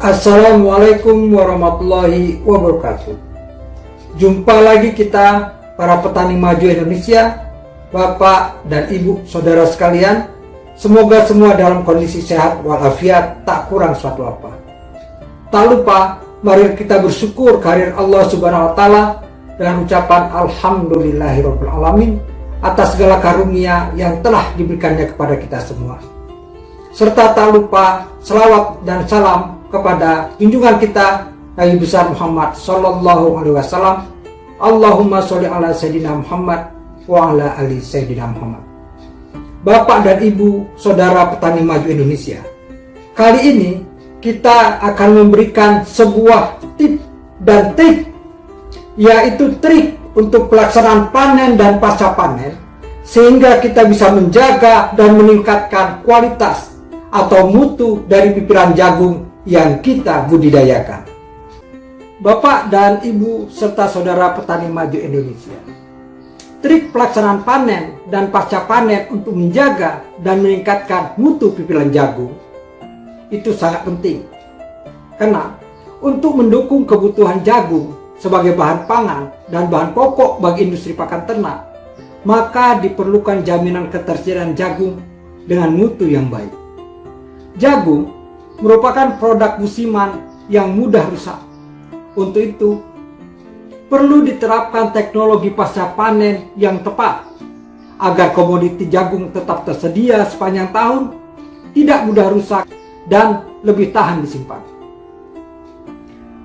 Assalamualaikum warahmatullahi wabarakatuh. Jumpa lagi kita para petani maju Indonesia, Bapak dan Ibu saudara sekalian. Semoga semua dalam kondisi sehat walafiat, tak kurang suatu apa. Tak lupa, mari kita bersyukur kehadirat Allah Subhanahu wa taala dengan ucapan alhamdulillahirabbil alamin atas segala karunia yang telah diberikannya kepada kita semua. Serta tak lupa selawat dan salam kepada junjungan kita Nabi besar Muhammad sallallahu alaihi wasallam. Allahumma sholli ala sayyidina Muhammad wa ala ali sayyidina Muhammad. Bapak dan Ibu saudara petani maju Indonesia, kali ini kita akan memberikan sebuah tip dan trik, yaitu trik untuk pelaksanaan panen dan pasca panen, sehingga kita bisa menjaga dan meningkatkan kualitas atau mutu dari pipiran jagung yang kita budidayakan. Bapak dan Ibu serta saudara petani maju Indonesia, trik pelaksanaan panen dan pasca panen untuk menjaga dan meningkatkan mutu pipiran jagung itu sangat penting. Karena untuk mendukung kebutuhan jagung sebagai bahan pangan dan bahan pokok bagi industri pakan ternak, maka diperlukan jaminan ketersediaan jagung dengan mutu yang baik. Jagung merupakan produk musiman yang mudah rusak. Untuk itu, perlu diterapkan teknologi pasca panen yang tepat agar komoditi jagung tetap tersedia sepanjang tahun, tidak mudah rusak, dan lebih tahan disimpan.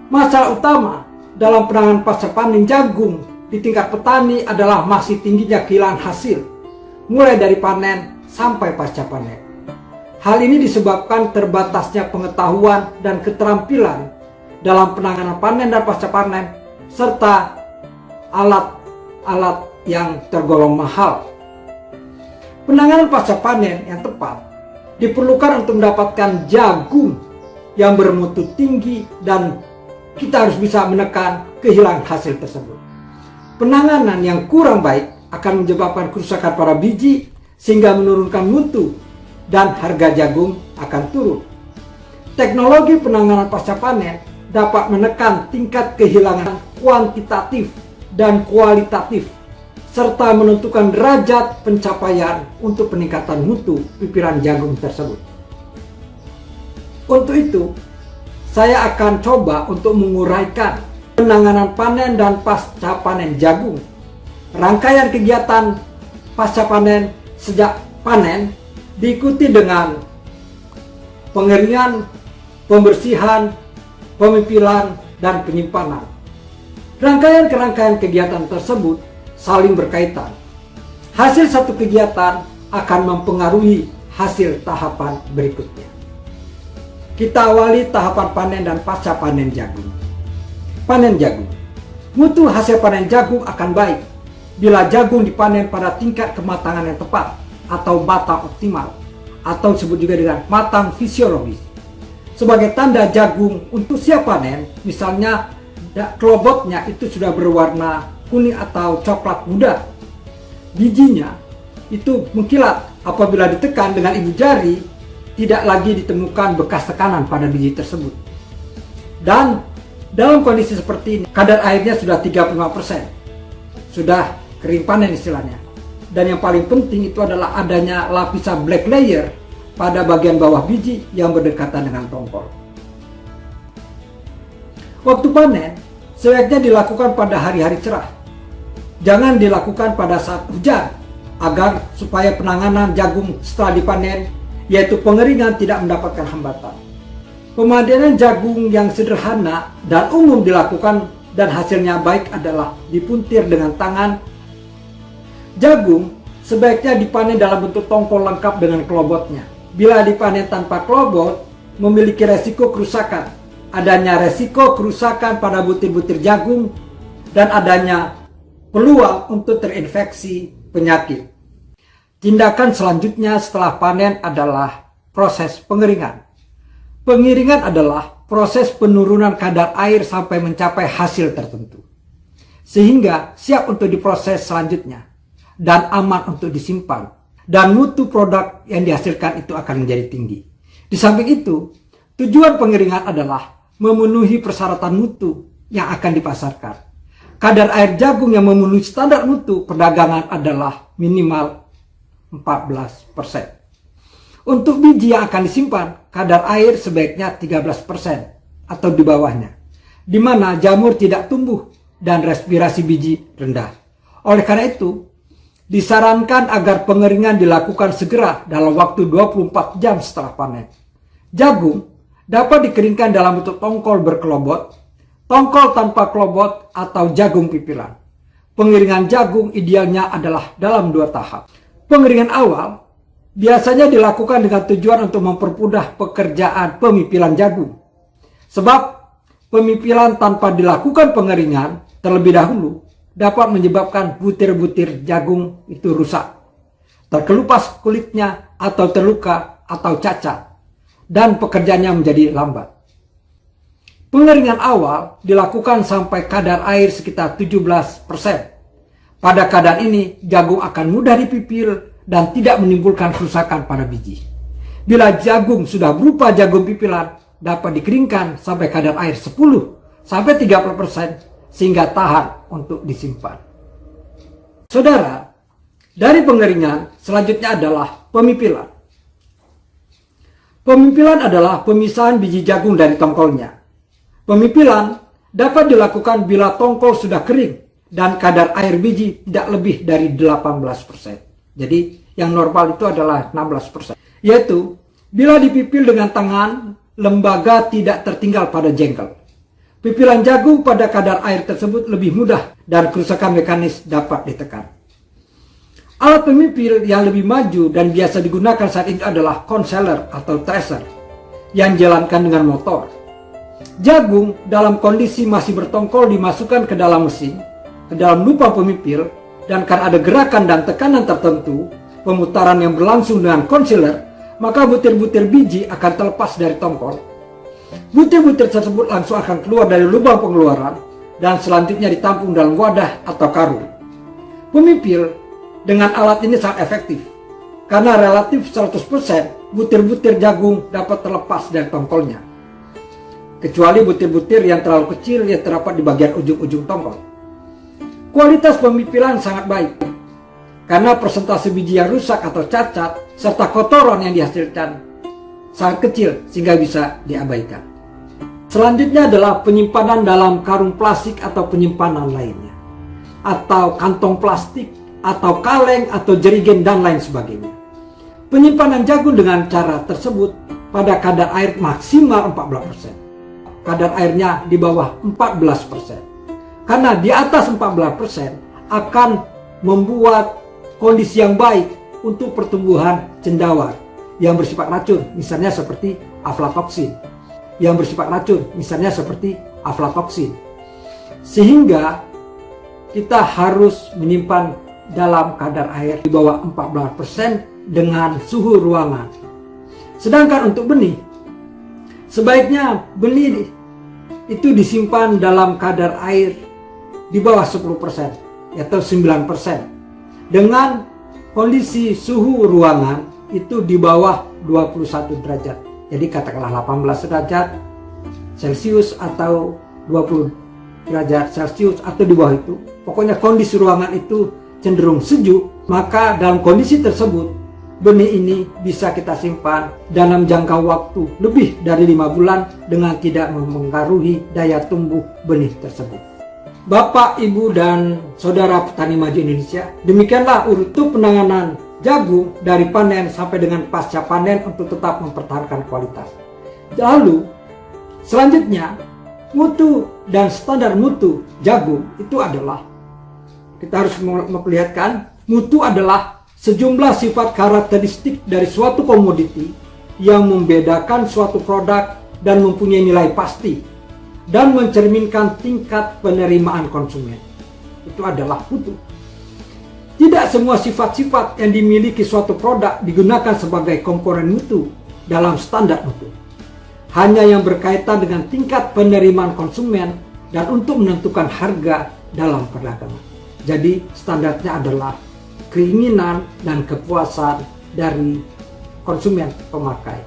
Masalah utama dalam penanganan pasca panen jagung di tingkat petani adalah masih tingginya kehilangan hasil, mulai dari panen sampai pasca panen. Hal ini disebabkan terbatasnya pengetahuan dan keterampilan dalam penanganan panen dan pasca panen, serta alat-alat yang tergolong mahal. Penanganan pasca panen yang tepat diperlukan untuk mendapatkan jagung yang bermutu tinggi, dan kita harus bisa menekan kehilangan hasil tersebut. Penanganan yang kurang baik akan menyebabkan kerusakan pada biji sehingga menurunkan mutu dan harga jagung akan turun. Teknologi penanganan pasca panen dapat menekan tingkat kehilangan kuantitatif dan kualitatif, serta menentukan derajat pencapaian untuk peningkatan mutu pipiran jagung tersebut. Untuk itu, saya akan coba untuk menguraikan penanganan panen dan pasca panen jagung. Rangkaian kegiatan pasca panen sejak panen diikuti dengan pengeringan, pembersihan, pemipilan, dan penyimpanan. Rangkaian kegiatan tersebut saling berkaitan. Hasil satu kegiatan akan mempengaruhi hasil tahapan berikutnya. Kita awali tahapan panen dan pasca panen jagung. Panen jagung. Mutu hasil panen jagung akan baik bila jagung dipanen pada tingkat kematangan yang tepat atau matang optimal, atau disebut juga dengan matang fisiologis. Sebagai tanda jagung untuk siap panen, misalnya kelobotnya itu sudah berwarna kuning atau coklat muda. Bijinya itu mengkilat apabila ditekan dengan ibu jari, tidak lagi ditemukan bekas tekanan pada biji tersebut. Dan dalam kondisi seperti ini, kadar airnya sudah 35%. Sudah kering panen istilahnya. Dan yang paling penting itu adalah adanya lapisan black layer pada bagian bawah biji yang berdekatan dengan tongkol. Waktu panen sebaiknya dilakukan pada hari-hari cerah. Jangan dilakukan pada saat hujan, agar supaya penanganan jagung setelah dipanen, yaitu pengeringan, tidak mendapatkan hambatan. Pemanenan jagung yang sederhana dan umum dilakukan dan hasilnya baik adalah dipuntir dengan tangan. Jagung sebaiknya dipanen dalam bentuk tongkol lengkap dengan kelobotnya. Bila dipanen tanpa kelobot, memiliki resiko kerusakan. Adanya resiko kerusakan pada butir-butir jagung dan adanya peluang untuk terinfeksi penyakit. Tindakan selanjutnya setelah panen adalah proses pengeringan. Pengeringan adalah proses penurunan kadar air sampai mencapai hasil tertentu, sehingga siap untuk diproses selanjutnya dan aman untuk disimpan, dan mutu produk yang dihasilkan itu akan menjadi tinggi. Di samping itu, Tujuan pengeringan adalah memenuhi persyaratan mutu yang akan dipasarkan. Kadar air jagung yang memenuhi standar mutu perdagangan adalah minimal 14%. Untuk biji yang akan disimpan, kadar air sebaiknya 13% atau di bawahnya, di mana jamur tidak tumbuh dan respirasi biji rendah. Oleh karena itu, disarankan agar pengeringan dilakukan segera dalam waktu 24 jam setelah panen. Jagung dapat dikeringkan dalam bentuk tongkol berkelobot, tongkol tanpa kelobot, atau jagung pipilan. Pengeringan jagung idealnya adalah dalam 2 tahap. Pengeringan awal biasanya dilakukan dengan tujuan untuk mempermudah pekerjaan pemipilan jagung. Sebab pemipilan tanpa dilakukan pengeringan terlebih dahulu dapat menyebabkan butir-butir jagung itu rusak, terkelupas kulitnya, atau terluka atau cacat, dan pekerjaannya menjadi lambat. Pengeringan awal dilakukan sampai kadar air sekitar 17%. Pada kadar ini, jagung akan mudah dipipil dan tidak menimbulkan kerusakan pada biji. Bila jagung sudah berupa jagung pipilan, dapat dikeringkan sampai kadar air 10-30% sehingga tahan untuk disimpan. Saudara, dari pengeringan selanjutnya adalah pemipilan. Pemipilan adalah pemisahan biji jagung dari tongkolnya. Pemipilan dapat dilakukan bila tongkol sudah kering dan kadar air biji tidak lebih dari 18%. Jadi yang normal itu adalah 16%. Yaitu bila dipipil dengan tangan, lembaga tidak tertinggal pada jengkel. Pipilan jagung pada kadar air tersebut lebih mudah dan kerusakan mekanis dapat ditekan. Alat pemipil yang lebih maju dan biasa digunakan saat ini adalah concealer atau thresher yang dijalankan dengan motor. Jagung dalam kondisi masih bertongkol dimasukkan ke dalam mesin, ke dalam lubang pemipil, dan karena ada gerakan dan tekanan tertentu, pemutaran yang berlangsung dengan concealer, maka butir-butir biji akan terlepas dari tongkol. Butir-butir tersebut langsung akan keluar dari lubang pengeluaran dan selanjutnya ditampung dalam wadah atau karung. Pemipil dengan alat ini sangat efektif karena relatif 100% butir-butir jagung dapat terlepas dari tongkolnya, kecuali butir-butir yang terlalu kecil yang terdapat di bagian ujung-ujung tongkol. Kualitas pemipilan sangat baik karena persentase biji yang rusak atau cacat serta kotoran yang dihasilkan sangat kecil sehingga bisa diabaikan. Selanjutnya adalah penyimpanan dalam karung plastik atau penyimpanan lainnya, atau kantong plastik, atau kaleng, atau jerigen, dan lain sebagainya. Penyimpanan jagung dengan cara tersebut pada kadar air maksimal 14%. Kadar airnya di bawah 14%. Karena di atas 14% akan membuat kondisi yang baik untuk pertumbuhan cendawan yang bersifat racun, misalnya seperti aflatoksin. Yang bersifat racun, misalnya seperti aflatoksin. Sehingga kita harus menyimpan dalam kadar air di bawah 14% dengan suhu ruangan. Sedangkan untuk benih, sebaiknya benih itu disimpan dalam kadar air di bawah 10% atau 9% dengan kondisi suhu ruangan itu di bawah 21 derajat. Jadi katakanlah 18 derajat Celcius atau 20 derajat Celcius atau di bawah itu. Pokoknya kondisi ruangan itu cenderung sejuk, maka dalam kondisi tersebut benih ini bisa kita simpan dalam jangka waktu lebih dari 5 bulan dengan tidak mempengaruhi daya tumbuh benih tersebut. Bapak, Ibu, dan Saudara Petani Maju Indonesia, demikianlah urutan penanganan jagung dari panen sampai dengan pasca panen untuk tetap mempertahankan kualitas. Lalu, selanjutnya, mutu dan standar mutu jagung itu adalah, kita harus memperlihatkan, mutu adalah sejumlah sifat karakteristik dari suatu komoditi yang membedakan suatu produk dan mempunyai nilai pasti dan mencerminkan tingkat penerimaan konsumen. Itu adalah mutu. Tidak semua sifat-sifat yang dimiliki suatu produk digunakan sebagai komponen mutu dalam standar mutu. Hanya yang berkaitan dengan tingkat penerimaan konsumen dan untuk menentukan harga dalam perdagangan. Jadi standarnya adalah keinginan dan kepuasan dari konsumen pemakai.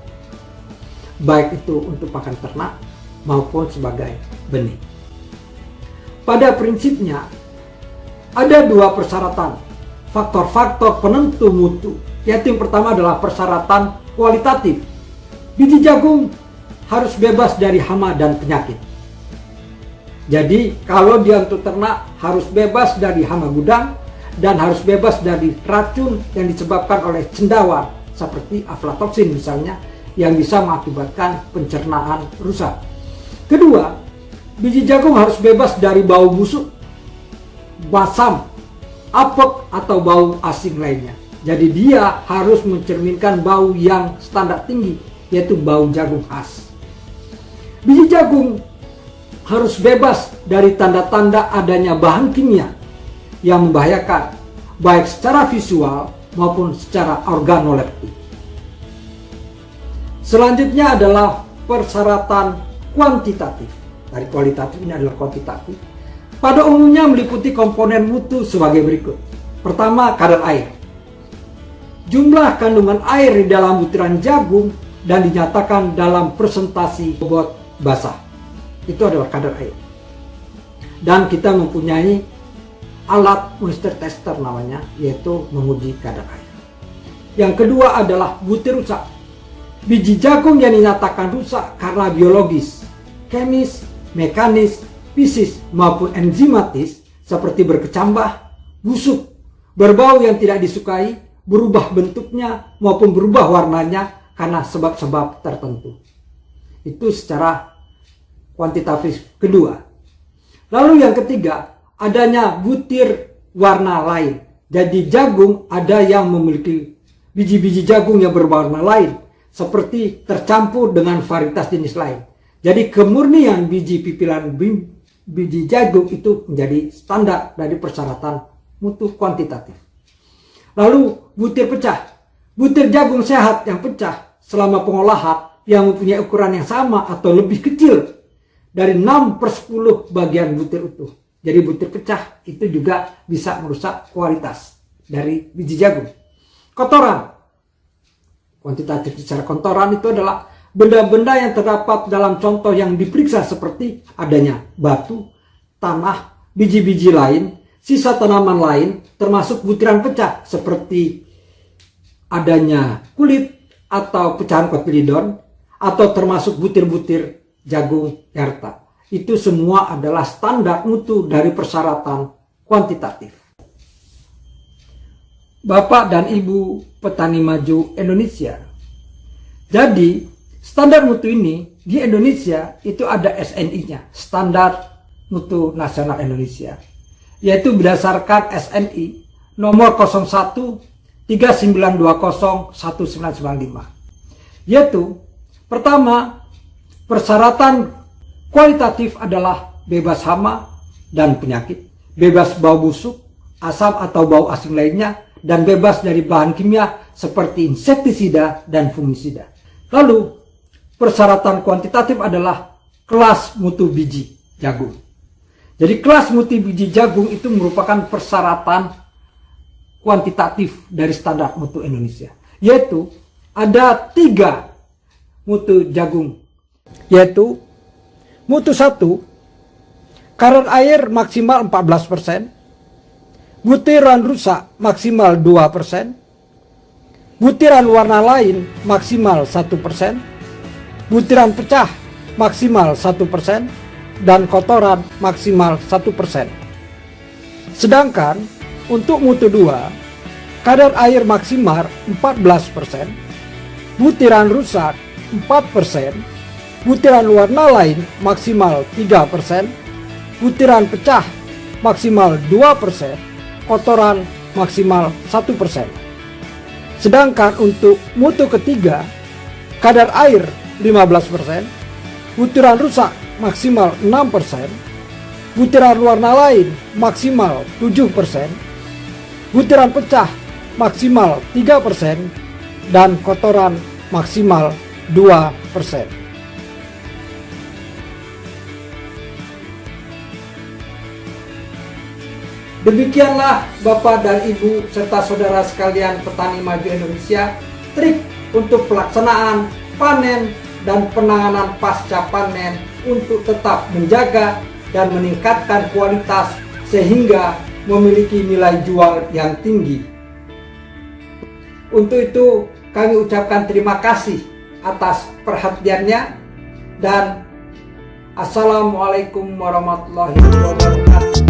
baik itu untuk pakan ternak maupun sebagai benih. Pada prinsipnya, ada dua persyaratan faktor-faktor penentu mutu, yaitu yang pertama adalah persyaratan kualitatif. Biji jagung harus bebas dari hama dan penyakit. Jadi kalau dia untuk ternak harus bebas dari hama gudang dan harus bebas dari racun yang disebabkan oleh cendawan seperti aflatoksin misalnya, yang bisa mengakibatkan pencernaan rusak. Kedua, biji jagung harus bebas dari bau busuk, basam, apek atau bau asing lainnya. Jadi dia harus mencerminkan bau yang standar tinggi, yaitu bau jagung khas. Biji jagung harus bebas dari tanda-tanda adanya bahan kimia yang membahayakan, baik secara visual maupun secara organoleptik. Selanjutnya adalah persyaratan kuantitatif. Dari kualitatif ini adalah kuantitatif. Pada umumnya meliputi komponen mutu sebagai berikut. Pertama, kadar air. Jumlah kandungan air di dalam butiran jagung dan dinyatakan dalam presentasi bobot basah. Itu adalah kadar air. Dan kita mempunyai alat moisture tester namanya, yaitu menguji kadar air. Yang kedua adalah butir rusak. Biji jagung yang dinyatakan rusak karena biologis, kemis, mekanis, fisis maupun enzimatis seperti berkecambah, busuk, berbau yang tidak disukai, berubah bentuknya maupun berubah warnanya karena sebab-sebab tertentu. Itu secara kuantitatif kedua. Lalu yang ketiga, adanya butir warna lain. Jadi jagung ada yang memiliki biji-biji jagung yang berwarna lain, seperti tercampur dengan varietas jenis lain. Jadi kemurnian biji pipilan biji jagung itu menjadi standar dari persyaratan mutu kuantitatif. Lalu butir pecah. Butir jagung sehat yang pecah selama pengolahan yang mempunyai ukuran yang sama atau lebih kecil dari 6/10 bagian butir utuh. Jadi butir pecah itu juga bisa merusak kualitas dari biji jagung. Kotoran. Kuantitatif secara kotoran itu adalah benda-benda yang terdapat dalam contoh yang diperiksa seperti adanya batu, tanah, biji-biji lain, sisa tanaman lain, termasuk butiran pecah seperti adanya kulit atau pecahan kotilidon, atau termasuk butir-butir jagung yang retak. Itu semua adalah standar mutu dari persyaratan kuantitatif. Bapak dan Ibu petani maju Indonesia. Jadi, standar mutu ini di Indonesia itu ada SNI-nya, Standar Mutu Nasional Indonesia. Yaitu berdasarkan SNI nomor 01 3920 1995. Yaitu, pertama, persyaratan kualitatif adalah bebas hama dan penyakit, bebas bau busuk, asam atau bau asing lainnya, dan bebas dari bahan kimia seperti insektisida dan fungisida. Lalu, persyaratan kuantitatif adalah kelas mutu biji jagung. Jadi kelas mutu biji jagung itu merupakan persyaratan kuantitatif dari standar mutu Indonesia. Yaitu ada 3 mutu jagung. Yaitu mutu 1, kadar air maksimal 14%, butiran rusak maksimal 2%, butiran warna lain maksimal 1%, butiran pecah maksimal 1%, dan kotoran maksimal 1%. Sedangkan untuk mutu 2, kadar air maksimal 14%, butiran rusak 4%, butiran warna lain maksimal 3%, butiran pecah maksimal 2%, kotoran maksimal 1%. Sedangkan untuk mutu ketiga, kadar air 15%, butiran rusak maksimal 6%, butiran warna lain maksimal 7%, butiran pecah maksimal 3%, dan kotoran maksimal 2%. Demikianlah Bapak dan Ibu serta saudara sekalian petani maju Indonesia, trik untuk pelaksanaan panen dan penanganan pasca panen untuk tetap menjaga dan meningkatkan kualitas sehingga memiliki nilai jual yang tinggi. Untuk itu kami ucapkan terima kasih atas perhatiannya dan Assalamualaikum warahmatullahi wabarakatuh.